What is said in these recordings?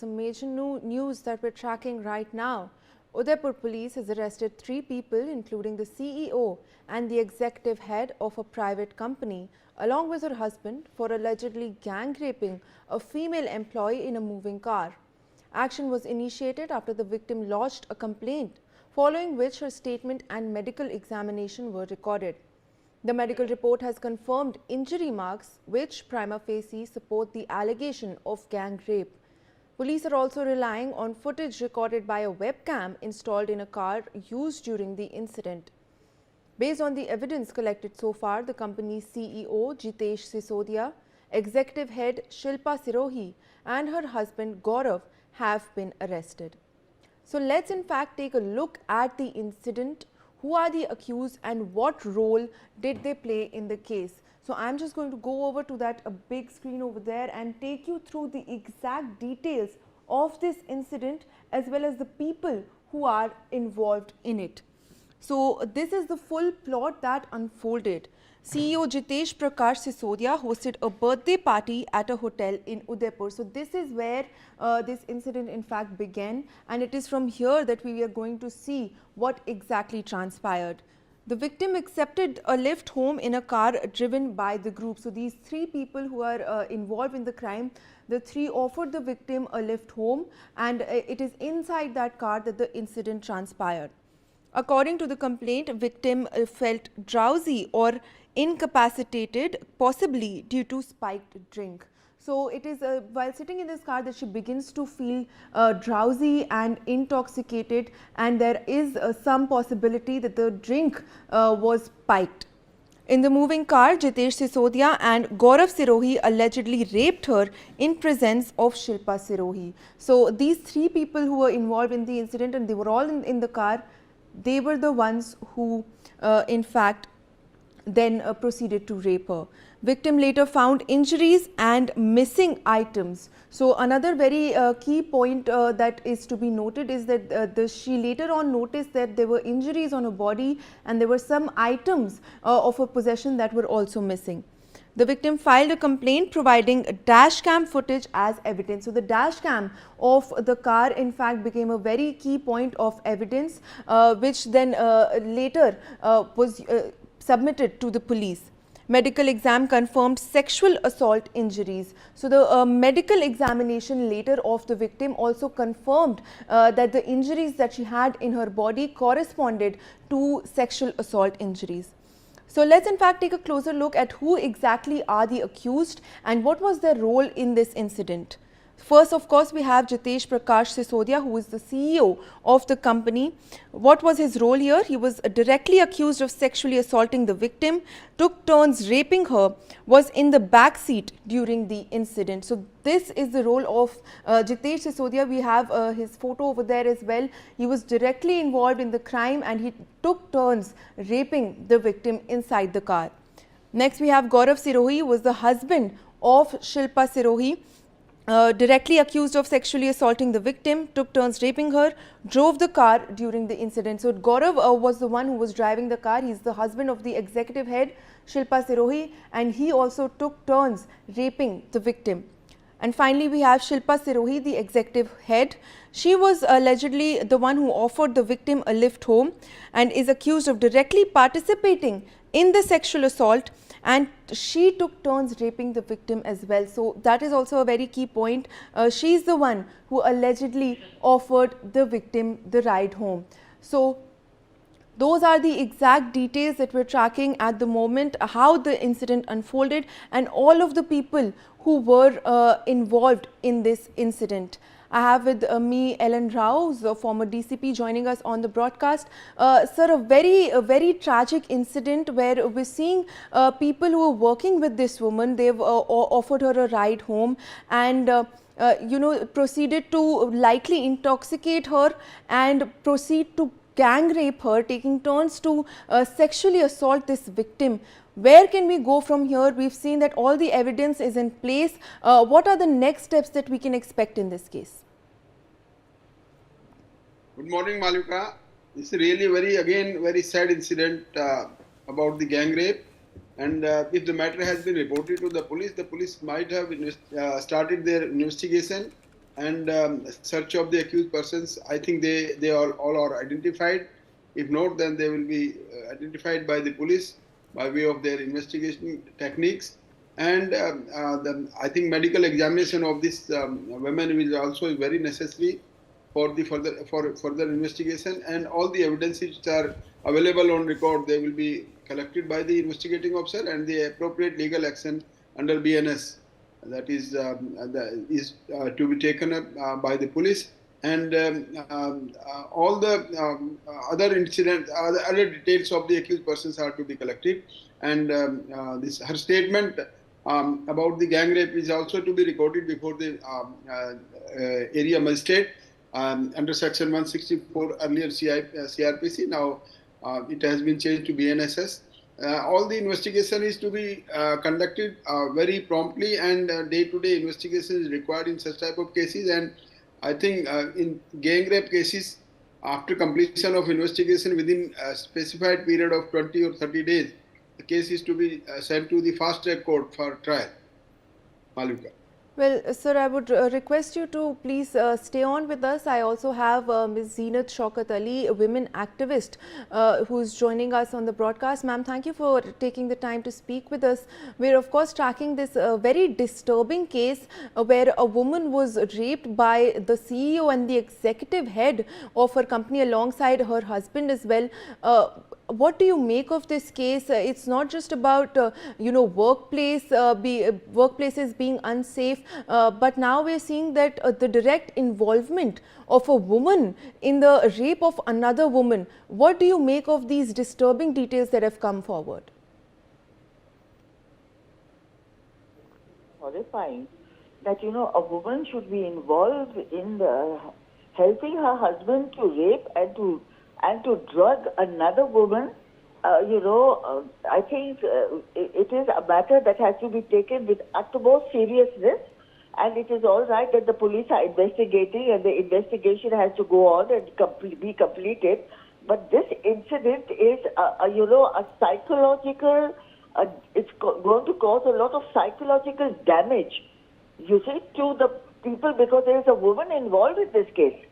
Some major news that we're tracking right now. Udaipur Police has arrested 3 people, including the CEO and the executive head of a private company, along with her husband, for allegedly gang raping a female employee in a moving car. Action was initiated after the victim lodged a complaint, following which her statement and medical examination were recorded. The medical report has confirmed injury marks, which prima facie support the allegation of gang rape. Police are also relying on footage recorded by a webcam installed in a car used during the incident. Based on the evidence collected so far, the company's CEO Jitesh Sisodia, executive head Shilpa Sirohi and her husband Gaurav have been arrested. So let's in fact take a look at the incident. Who are the accused and what role did they play in the case? So I'm just going to go over to that big screen over there and take you through the exact details of this incident as well as the people who are involved in it. So this is the full plot that unfolded. CEO Jitesh Prakash Sisodia hosted a birthday party at a hotel in Udaipur. So this is where this incident in fact began, and it is from here that we are going to see what exactly transpired. The victim accepted a lift home in a car driven by the group. So these 3 people who are involved in the crime, the 3 offered the victim a lift home, and it is inside that car that the incident transpired. According to the complaint, victim felt drowsy or incapacitated, possibly due to spiked drink. So it is while sitting in this car that she begins to feel drowsy and intoxicated, and there is some possibility that the drink was spiked. In the moving car, Jitesh Sisodia and Gaurav Sirohi allegedly raped her in presence of Shilpa Sirohi. So these 3 people who were involved in the incident, and they were all in the car, they were the ones who in fact then proceeded to rape her. Victim later found injuries and missing items. So another very key point that is to be noted is that she later on noticed that there were injuries on her body and there were some items of her possession that were also missing. The victim filed a complaint providing dash cam footage as evidence. So the dash cam of the car in fact became a very key point of evidence which then later was submitted to the police. Medical exam confirmed sexual assault injuries. So the medical examination later of the victim also confirmed that the injuries that she had in her body corresponded to sexual assault injuries. So let's in fact take a closer look at who exactly are the accused and what was their role in this incident. First, of course, we have Jitesh Prakash Sisodia, who is the CEO of the company. What was his role here? He was directly accused of sexually assaulting the victim, took turns raping her, was in the back seat during the incident. So this is the role of Jitesh Sisodia. We have his photo over there as well. He was directly involved in the crime and he took turns raping the victim inside the car. Next, we have Gaurav Sirohi, who was the husband of Shilpa Sirohi. Directly accused of sexually assaulting the victim, took turns raping her, drove the car during the incident. So Gaurav was the one who was driving the car. He's the husband of the executive head, Shilpa Sirohi, and he also took turns raping the victim. And finally, we have Shilpa Sirohi, the executive head. She was allegedly the one who offered the victim a lift home and is accused of directly participating in the sexual assault, and she took turns raping the victim as well. So that is also a very key point. She is the one who allegedly offered the victim the ride home. So those are the exact details that we're tracking at the moment, how the incident unfolded and all of the people who were involved in this incident. I have with me Ellen Rao, who's a former DCP, joining us on the broadcast. Sir, a very tragic incident where we're seeing people who are working with this woman. They've offered her a ride home and proceeded to likely intoxicate her and proceed to gang rape her, taking turns to sexually assault this victim. Where can we go from here? We've seen that all the evidence is in place. What are the next steps that we can expect in this case? Good morning, Malika. It's really very sad incident about the gang rape. And if the matter has been reported to the police might have started their investigation and search of the accused persons. I think they all are identified. If not, then they will be identified by the police by way of their investigation techniques. And I think medical examination of this women is also very necessary for the further investigation, and all the evidences which are available on record, they will be collected by the investigating officer, and the appropriate legal action under BNS, that is to be taken up by the police. And all the other incidents, other details of the accused persons are to be collected, and her statement about the gang rape is also to be recorded before the area magistrate under section 164 earlier CRPC. Now it has been changed to BNSS. All the investigation is to be conducted very promptly, and day-to-day investigation is required in such type of cases. And I think in gang rape cases, after completion of investigation within a specified period of 20 or 30 days, the case is to be sent to the fast-track court for trial. Malvika. Well, sir, I would request you to please stay on with us. I also have Ms. Zeenat Shaukat Ali, a women activist, who is joining us on the broadcast. Ma'am, thank you for taking the time to speak with us. We're of course tracking this very disturbing case where a woman was raped by the CEO and the executive head of her company alongside her husband as well. What do you make of this case? It's not just about workplaces being unsafe, but now we're seeing that the direct involvement of a woman in the rape of another woman. What do you make of these disturbing details that have come forward? Horrifying that a woman should be involved in helping her husband to rape and to drug another woman. I think it is a matter that has to be taken with utmost seriousness, and it is all right that the police are investigating and the investigation has to go on and be completed. But this incident is, a psychological, it's going to cause a lot of psychological damage, you see, to the people, because there is a woman involved in this case.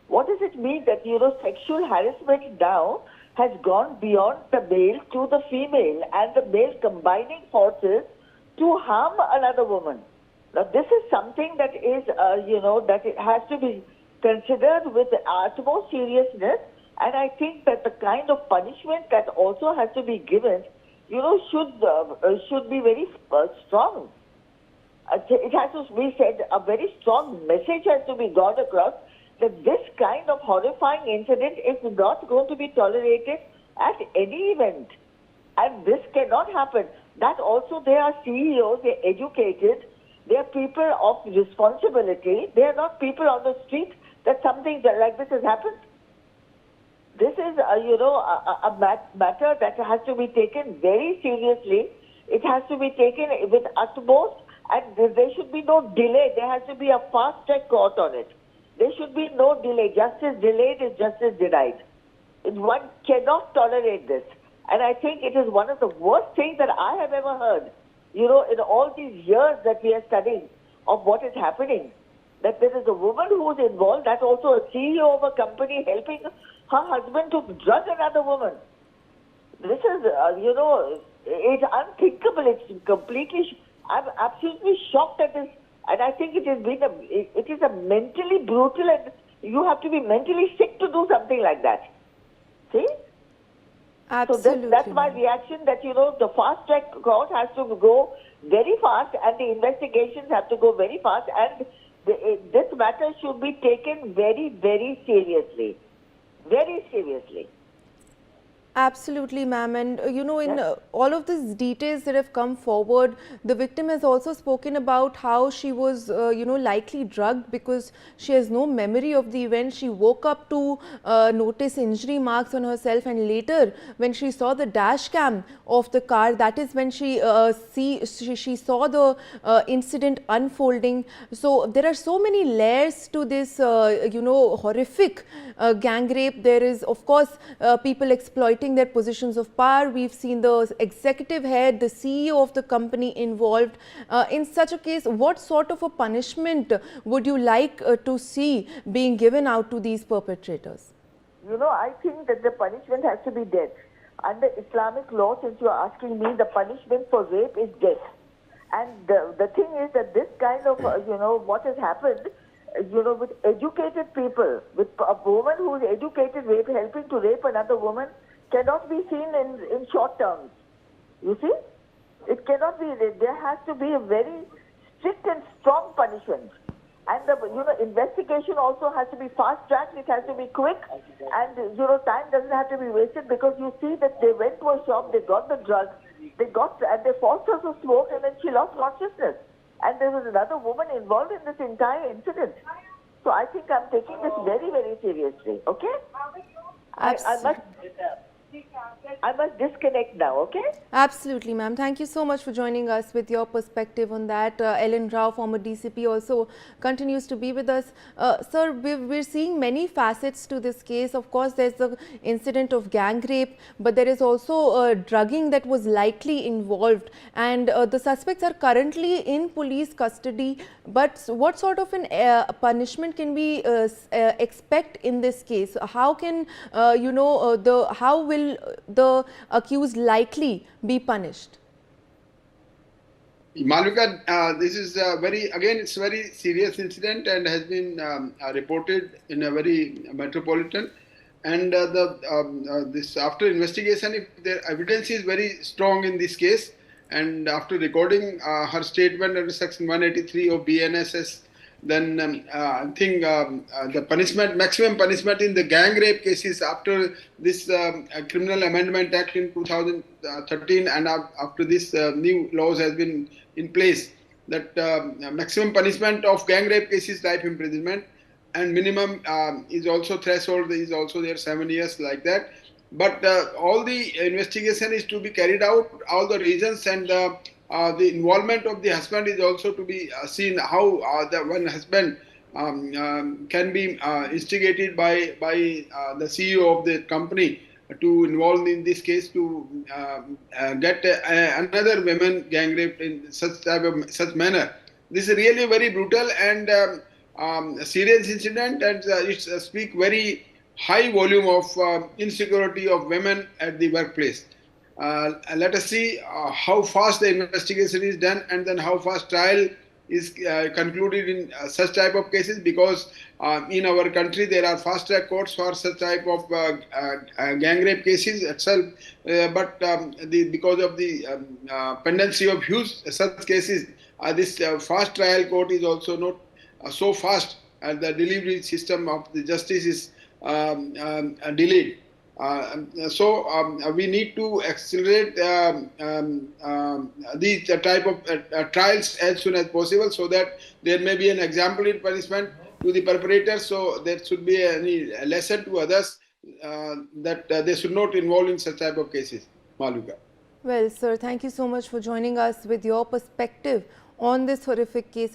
What does it mean that, sexual harassment now has gone beyond the male to the female, and the male combining forces to harm another woman? Now, this is something that is, that it has to be considered with utmost seriousness, and I think that the kind of punishment that also has to be given, should be very strong. It has to be said, a very strong message has to be got across, that this kind of horrifying incident is not going to be tolerated at any event. And this cannot happen. That also, they are CEOs, they are educated, they are people of responsibility. They are not people on the street that something like this has happened. This is, a matter that has to be taken very seriously. It has to be taken with utmost, and there should be no delay. There has to be a fast-track court on it. There should be no delay. Justice delayed is justice denied. One cannot tolerate this. And I think it is one of the worst things that I have ever heard, in all these years that we are studying of what is happening. That there is a woman who is involved, that's also a CEO of a company helping her husband to drug another woman. This is, it's unthinkable. It's completely, I'm absolutely shocked at this. And I think it is a mentally brutal, and you have to be mentally sick to do something like that. See? Absolutely. So that's my reaction, that, the fast-track court has to go very fast, and the investigations have to go very fast, and this matter should be taken very, very seriously. Very seriously. Absolutely, ma'am. And in all of these details that have come forward, the victim has also spoken about how she was, likely drugged because she has no memory of the event. She woke up to notice injury marks on herself, and later when she saw the dash cam of the car, that is when she saw the incident unfolding. So there are so many layers to this, horrific gang rape. There is, of course, people exploiting exerting their positions of power. We've seen the executive head, the CEO of the company involved. In such a case, what sort of a punishment would you like to see being given out to these perpetrators? You know, I think that the punishment has to be death. Under Islamic law, since you are asking me, the punishment for rape is death. And the thing is that this kind of, what has happened, with educated people, with a woman who is educated, helping to rape another woman, cannot be seen in short terms. You see? It cannot be. There has to be a very strict and strong punishment. And the investigation also has to be fast-tracked. It has to be quick. And, time doesn't have to be wasted, because you see that they went to a shop, they got the drug, and they forced her to smoke, and then she lost consciousness. And there was another woman involved in this entire incident. So I think I'm taking this very, very seriously, okay? I must disconnect now, okay? Absolutely, ma'am. Thank you so much for joining us with your perspective on that. Ellen Rao, former DCP, also continues to be with us. Sir, we're seeing many facets to this case. Of course, there's the incident of gang rape, but there is also drugging that was likely involved. And the suspects are currently in police custody. But what sort of an punishment can we expect in this case? How can, how will the accused likely be punished? Malvika, this is it's a very serious incident and has been reported in a very metropolitan. And this after investigation, if the evidence is very strong in this case, and after recording her statement under Section 183 of BNSS, then I think the maximum punishment in the gang rape cases after this Criminal Amendment Act in 2013, and after this new laws has been in place, that maximum punishment of gang rape cases life imprisonment, and minimum is also threshold is also there 7 years like that. But all the investigation is to be carried out, all the reasons, and the involvement of the husband is also to be seen, how the one husband can be instigated by the CEO of the company to involve in this case to get another woman gang raped in such manner. This is really very brutal and serious incident, and it speaks very high volume of insecurity of women at the workplace. Let us see how fast the investigation is done, and then how fast trial is concluded in such type of cases, because in our country there are fast track courts for such type of gang rape cases itself, but because of the pendency of huge such cases, this fast trial court is also not so fast, and the delivery system of the justice is delayed. So we need to accelerate these type of trials as soon as possible, so that there may be an exemplary punishment to the perpetrators. So there should be a lesson to others that they should not involve in such type of cases. Malvika. Well, sir, thank you so much for joining us with your perspective on this horrific case.